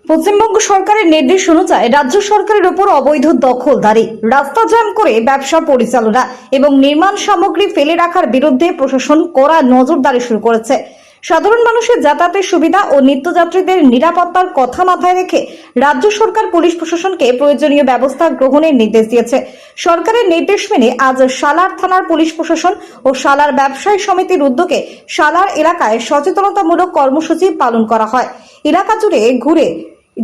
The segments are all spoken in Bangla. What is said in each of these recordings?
পশ্চিমবঙ্গ সরকারের নির্দেশ অনুযায়ী রাজ্য সরকারের উপর অবৈধ দখলদারি, রাস্তা জ্যাম করে ব্যবসা পরিচালনা এবং নির্মাণ সামগ্রী ফেলে রাখার বিরুদ্ধে প্রশাসন কড়া নজরদারি শুরু করেছে। সাধারণ মানুষের যাতায়াতের সুবিধা ও নিত্যযাত্রীদের নিরাপত্তার কথা মাথায় রেখে রাজ্য সরকার পুলিশ প্রশাসনকে প্রয়োজনীয় ব্যবস্থা গ্রহণের নির্দেশ দিয়েছে। সরকারের নির্দেশ মেনে আজ সালার থানার পুলিশ প্রশাসন ও সালার ব্যবসায়ী সমিতির উদ্যোগে সালার এলাকায় সচেতনতামূলক কর্মসূচি পালন করা হয়। এলাকা জুড়ে ঘুরে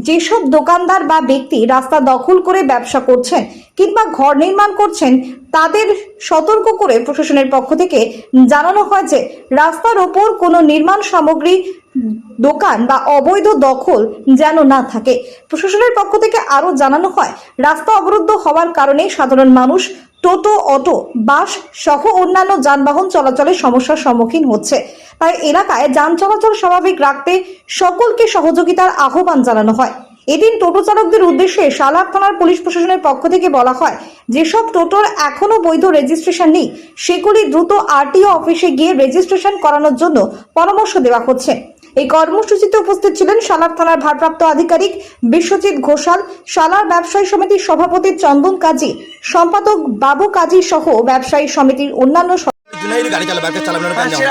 যেসব দোকানদার বা ব্যক্তি রাস্তা দখল করে ব্যবসা করছেন কিংবা ঘর নির্মাণ করছেন তাদের সতর্ক করে প্রশাসনের পক্ষ থেকে জানানো হয় যে রাস্তার ওপর কোনো নির্মাণ সামগ্রী, দোকান বা অবৈধ দখল যেন না থাকে। প্রশাসনের পক্ষ থেকে আরো জানানো হয়, রাস্তা অবরুদ্ধ হওয়ার কারণে সাধারণ মানুষ টোটো, অটো, বাস সহ অন্যান্য যানবাহন চলাচলের সমস্যার সম্মুখীন হচ্ছে। তাই এলাকায় যান চলাচল স্বাভাবিক রাখতে সকলকে সহযোগিতার আহ্বান জানানো হয়। এদিন টোটো চালকদের উদ্দেশ্যে সালার থানার পুলিশ প্রশাসনের পক্ষ থেকে বলা হয়, যেসব টোটোর এখনো বৈধ রেজিস্ট্রেশন নেই সেগুলি দ্রুত আরটিও অফিসে গিয়ে রেজিস্ট্রেশন করানোর জন্য পরামর্শ দেওয়া হচ্ছে। এই কর্মসূচিতে উপস্থিত ছিলেন সালার থানার ভারপ্রাপ্ত আধিকারিক বিশ্বজিৎ ঘোষাল, সালার ব্যবসায়ী সমিতির সভাপতি চন্দন কাজী, সম্পাদক বাবু কাজী সহ ব্যবসায়ী সমিতির অন্যান্য গাড়ি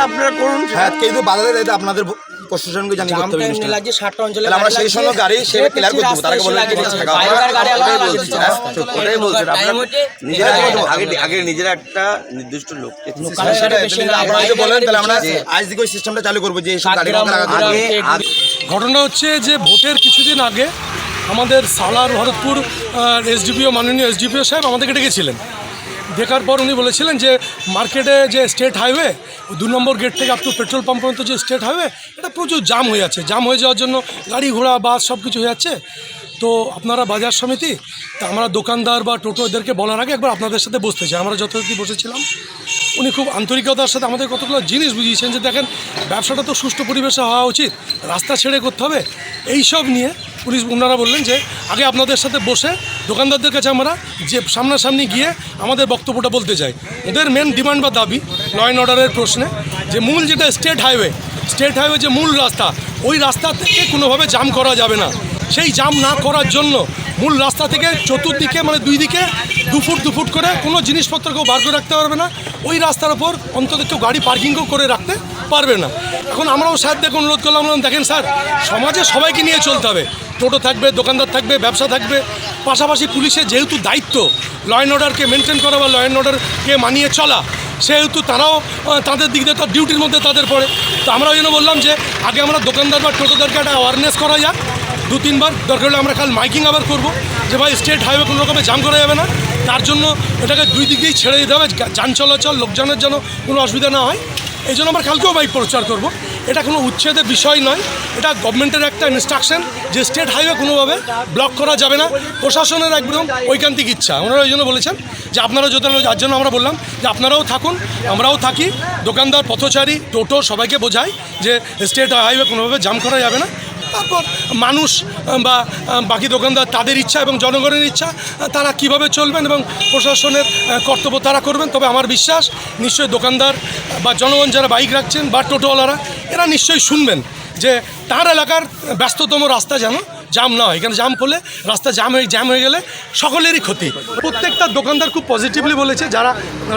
আপনারা করুন। হ্যাঁ, কিন্তু বাধা দেয় আপনাদের প্রশাসনকে জানিয়ে করতে হবে। লাগছে 60টা অঞ্চলে আমরা সেই সঙ্গে গাড়ি সেটা ক্লিয়ার করে দেব। তারা বলে আগে নিজেরা একটা নির্দিষ্ট লোক আপনারা বলেন, তাহলে আমরা আজ থেকে ওই সিস্টেমটা চালু করবো যে এইসব গাড়ি ঘটনা হচ্ছে যে ভোটের কিছুদিন আগে আমাদের সালার ভরতপুর এসডিপিও, মাননীয় এসডিপিও সাহেব আমাদেরকে ডেকেছিলেন। দেখার পর উনি বলেছিলেন যে মার্কেটে যে স্টেট হাইওয়ে 2 নম্বর গেট থেকে আপ টু পেট্রোল পাম্প পর্যন্ত যে স্টেট হাইওয়ে, এটা প্রচুর জাম হয়ে যাচ্ছে। জাম হয়ে যাওয়ার জন্য গাড়ি ঘোড়া বাস সব কিছু হয়ে যাচ্ছে। তো আপনারা বাজার সমিতি, তা আমরা দোকানদার বা টোটো এদেরকে বলার আগে একবার আপনাদের সাথে বসতে চাই। আমরা যথারীতি বসেছিলাম। উনি খুব আন্তরিকতার সাথে আমাদের কতগুলো জিনিস বুঝিয়েছেন যে দেখেন, ব্যবসাটা তো সুষ্ঠু পরিবেশে হওয়া উচিত, রাস্তা ছেড়ে করতে হবে। এইসব নিয়ে পুলিশ ওনারা বললেন যে আগে আপনাদের সাথে বসে দোকানদারদের কাছে আমরা যে সামনাসামনি গিয়ে আমাদের বক্তব্যটা বলতে চাই। ওদের মেন ডিমান্ড বা দাবি ল অ্যান্ড অর্ডারের প্রশ্নে, যে মূল যেটা স্টেট হাইওয়ে যে মূল রাস্তা, ওই রাস্তা থেকে কোনোভাবে জাম করা যাবে না। সেই জাম না করার জন্য মূল রাস্তা থেকে চতুর্দিকে মানে 2 দিকে 2 ফুট করে কোনো জিনিসপত্র কেউ বার করে রাখতে পারবে না। ওই রাস্তার ওপর অন্তত কেউ গাড়ি পার্কিংও করে রাখতে পারবে না। এখন আমরাও স্যারদেরকে অনুরোধ করলাম, দেখেন স্যার, সমাজে সবাইকে নিয়ে চলতে হবে। টোটো থাকবে, দোকানদার থাকবে, ব্যবসা থাকবে, পাশাপাশি পুলিশের যেহেতু দায়িত্ব ল অ্যান্ড অর্ডারকে মেনটেন করা বা ল অ্যান্ড অর্ডারকে মানিয়ে চলা, সেহেতু তারাও তাদের দিক দিয়ে তার ডিউটির মধ্যে তাদের পড়ে। তো আমরা ওই জন্য বললাম যে আগে আমরা দোকানদার বা টোটোদেরকে একটা অ্যাওয়ারনেস করা যাক। 2-3 বার দরকার হলে আমরা কাল মাইকিং আবার করবো যে ভাই স্টেট হাইওয়ে কোনো রকমে জাম করা যাবে না। তার জন্য এটাকে 2 দিক দিয়েই ছেড়ে দিতে হবে, যান চলাচল লোকজনের যেন কোনো অসুবিধা না হয়। এই জন্য আমরা কালকেও বাইক প্রচার করব। এটা কোনো উচ্ছেদের বিষয় নয়, এটা গভর্নমেন্টের একটা ইনস্ট্রাকশন যে স্টেট হাইওয়ে কোনোভাবে ব্লক করা যাবে না। প্রশাসনের একদম ঐকান্তিক ইচ্ছা। ওনারা ওই জন্য বলেছেন যে আপনারা যদি, যার জন্য আমরা বললাম যে আপনারাও থাকুন, আমরাও থাকি, দোকানদার, পথচারী, টোটো সবাইকে বোঝাই যে স্টেট হাইওয়ে কোনোভাবে জাম করা যাবে না। তারপর মানুষ বা বাকি দোকানদার তাদের ইচ্ছা এবং জনগণের ইচ্ছা, তারা কিভাবে চলবেন এবং প্রশাসনের কর্তব্য তারা করবেন। তবে আমার বিশ্বাস নিশ্চয়ই দোকানদার বা জনগণ যারা বাইক রাখছেন বা টোটোওয়ালারা, এরা নিশ্চয়ই শুনবেন যে তার এলাকার ব্যস্ততম রাস্তা যেন জাম না হয়। এখানে জাম করলে রাস্তা জ্যাম হয়ে গেলে সকলেরই ক্ষতি। প্রত্যেকটা দোকানদার খুব পজিটিভলি বলেছে, যারা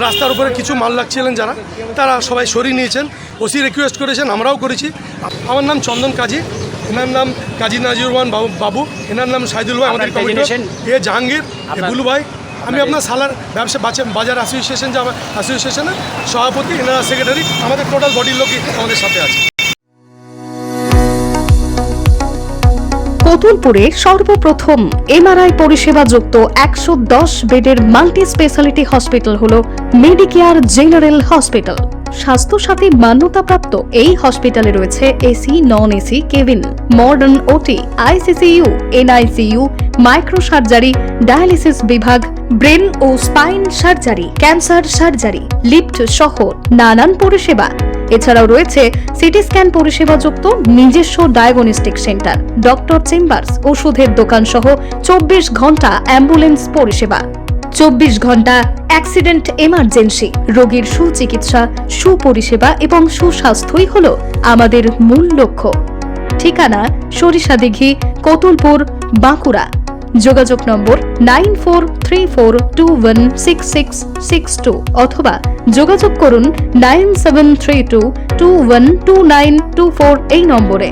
রাস্তার উপরে কিছু মাল রাখছিলেন যারা, তারা সবাই সরিয়ে নিয়েছেন। ওসি রিকোয়েস্ট করেছেন, আমরাও করেছি। আমার নাম চন্দন কাজী, এনার নাম কাজী নাজিরুরমান বাবু, এনার নাম সাইদুল ভাই, আমাদের কমিটি জাহাঙ্গীর, বুলু ভাই। আমি আপনার সালার বাজার অ্যাসোসিয়েশনের সভাপতি, এনারা সেক্রেটারি, আমাদের টোটাল বডির লোকই আমাদের সাথে আছে। কতুলপুরে সর্বপ্রথম এমআরআই পরিষেবা যুক্ত 110 বেডের মাল্টি স্পেশালিটি হসপিটাল হলো মেডিকেয়ার জেনারেল হসপিটাল। স্বাস্থ্যসাথী মান্যতাপ্রাপ্ত এই হসপিটালে রয়েছে AC, non AC cabin, modern OT, ICCU, NICU, micro surgery, dialysis বিভাগ, ব্রেন ও spine surgery, cancer surgery, lift সহ নানান পরিষেবা। এছাড়াও রয়েছে সিটি স্ক্যান পরিষেবা যুক্ত নিজস্ব ডায়াগনস্টিক সেন্টার, ডক্টর চেম্বার্স, ওষুধের দোকান সহ 24 ঘন্টা অ্যাম্বুলেন্স পরিষেবা। 24 ঘন্টা অ্যাক্সিডেন্ট এমার্জেন্সি, রোগীর সুচিকিৎসা, সুপরিষেবা এবং সুস্বাস্থ্যই হলো আমাদের মূল লক্ষ্য। ঠিকানা সরিষাদিঘি, কতুলপুর, বাঁকুড়া। যোগাযোগ নম্বর 9434216662 অথবা যোগাযোগ করুন 9732212924 এই নম্বরে।